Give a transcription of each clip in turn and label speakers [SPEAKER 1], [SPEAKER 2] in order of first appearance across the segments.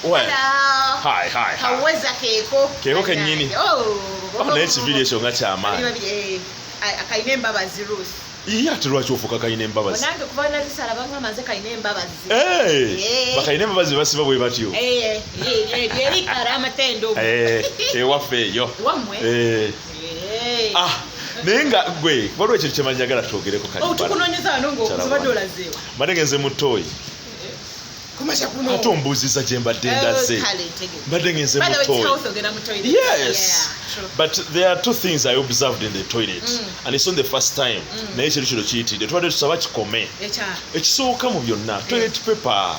[SPEAKER 1] Well.
[SPEAKER 2] Hello.
[SPEAKER 1] Hi.
[SPEAKER 2] Kaweza keko.
[SPEAKER 1] Keko kenyini. Papa na ekibiri ekyo nga kyamaanyi.
[SPEAKER 2] Akayina embabazi Ruth.
[SPEAKER 1] Iya tulwaki ofuka kayina embabazi.
[SPEAKER 2] Bonange kuba nazisala banga maze kayina embabazi.
[SPEAKER 1] Bakayina embabazi basiba bwe batyo.
[SPEAKER 2] Yeri karama tendo.
[SPEAKER 1] Ewaffe eyo.
[SPEAKER 2] Wamwe.
[SPEAKER 1] Naye nga gwe waliwo ekintu kye manjagala twogereko kati.
[SPEAKER 2] Tukunoonyeza wano ng'okuzibadde olazeewa.
[SPEAKER 1] Mbadde genze mu ttooyi. Ate ombuuziza gye mbadde ndaze. Mbadde genze mu ttooyi. Yes. But there are two things I observed in the toilet. And it's not the first time. Naye ekiro kino kiyitidde. Tubadde tusaba kikome. Ekisooka mu byonna. Toilet paper.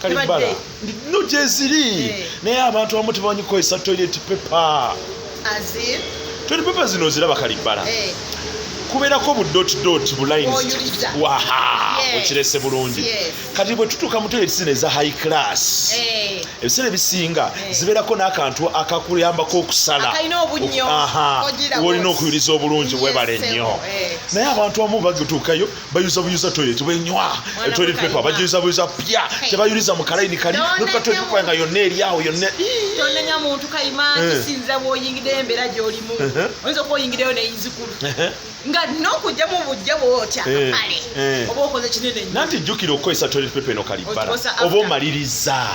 [SPEAKER 1] Kalibbala. No gyeziri. Naye abantu abamu tebamanyi kukozesa toilet paper. Toilet paper zino ziraba Kalibbala. Kubeerako budoti bulines okirese bulungi. Kati bwe tutuuka mu toilet zino eza high class, ebiseera ebisinga zibeerako n'akantu akakuyambako okusala olina okuyuliza obulungi webale nnyo. Naye abantu abamu bagituukayo bayuza toilet benywa toilet paper bagiyuza pya tebayuliza mu kalayini kali notuka toilet paper nga yonna eri awo yonna
[SPEAKER 2] tonenya muntu kayima kisinza bw'oyingidde embeera gy'olimu oyinza okuba oyingiddeyo neyinzikulu nga n'okugyamu obujja bw'otya kale oba okoze kinene nnyo nanti jjukira okukozesa toilet paper eno Kalibbala oba omaliriza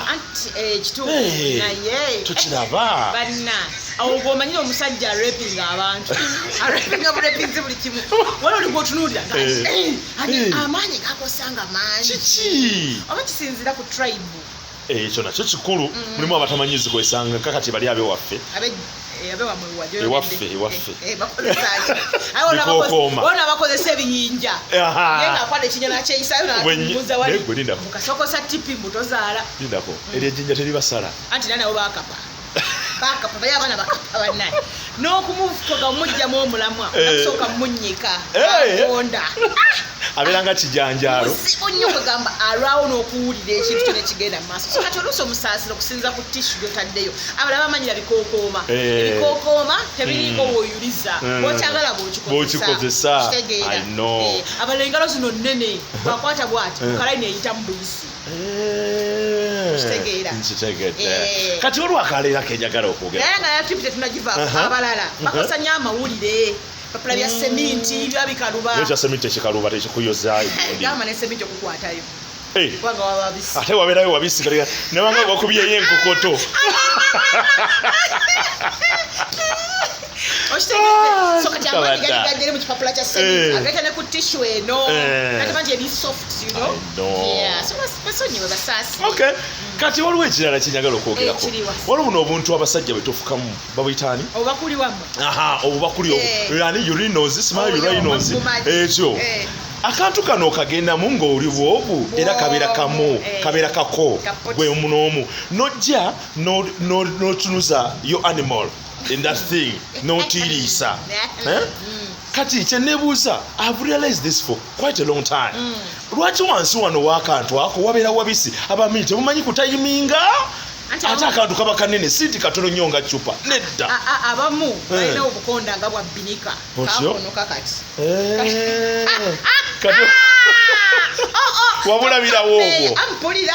[SPEAKER 2] ekituufu naye
[SPEAKER 1] tokiraba
[SPEAKER 2] banna awo bw'omanyira omusajja arepinga abantu arepinga burepinzi buli kimu wala oli gw'otunuulira amaanyi gakosanga mangi
[SPEAKER 1] kiki
[SPEAKER 2] oba kisinzira ku tribe
[SPEAKER 1] ekyo nakyo kikulu mulimu abatamanyi zikozesanga kakati bali abewaffe
[SPEAKER 2] wona bakozesa ebiyinja yengakwada ekinyana kyeyisayo namuza wali mukasokosa tipi mbutozaala
[SPEAKER 1] lindako eryo ejjinja teribasala
[SPEAKER 2] anti nanawo bakapa baye abaana bakapa bannaye n'okumufuga mujjamu omulamwa nakusooka munnyika agonda
[SPEAKER 1] abeera nga kijanjaalo
[SPEAKER 2] muzibu nnyo kwegamba alwawo n'okuwulira ekintu kyo nekigenda mu maaso so kati oluusi omusaasiro okusinza ku tishu gyotaddeyo abalala bamanyira bikookooma ebikookooma tebiriiko bw'oyuliza bw'okyagala bw'okikozesa
[SPEAKER 1] kitegeera
[SPEAKER 2] abalala engalo zino nnene bwakwata bw'ati mukalayini eyitamu buyisi
[SPEAKER 1] nkitegedde kati olwo akaleera kenjagala okwogera
[SPEAKER 2] naye nga yatipu tetunagivaako abalala bakosa nnyo amawulire bapula bya seminti bya bikaluba
[SPEAKER 1] ekya seminti ekikaluba tekikuyozaayo
[SPEAKER 2] gamba ne seminti okukwatayo
[SPEAKER 1] ate wabeerayo wabisi nebanga wakubyeyo enkokoto
[SPEAKER 2] so kati amaanyi galigajjere mu kipapula kya seminti agayita ne ku tishu eno kati mangi eri soft so basonyiwe basaasi
[SPEAKER 1] kati waliwo ekirala kyenyagala okwogerako waliwo buno obuntu abasajja bwe tofukamu babuyitaani
[SPEAKER 2] obubakuli wammwe
[SPEAKER 1] obubakuli ani urinozi smile urinozi ekyo akantu kano okagendamu ng'oli bwobu era kabeera kako gwe omunoomu nojja n'otunuza yo animal in that thing n'otiriisa kati kyeneebuuza I've realized this for quite a long time lwaki wansi wano w'akantu ako wabeera wabisi abamanyi temumanyi kutayiminga ate akantu kaba kanene sinti katono nnyo nga cupa nedda
[SPEAKER 2] abamu balina obukonda nga bwa binika kakonoka kati
[SPEAKER 1] wabulabirawo obwo
[SPEAKER 2] ampulira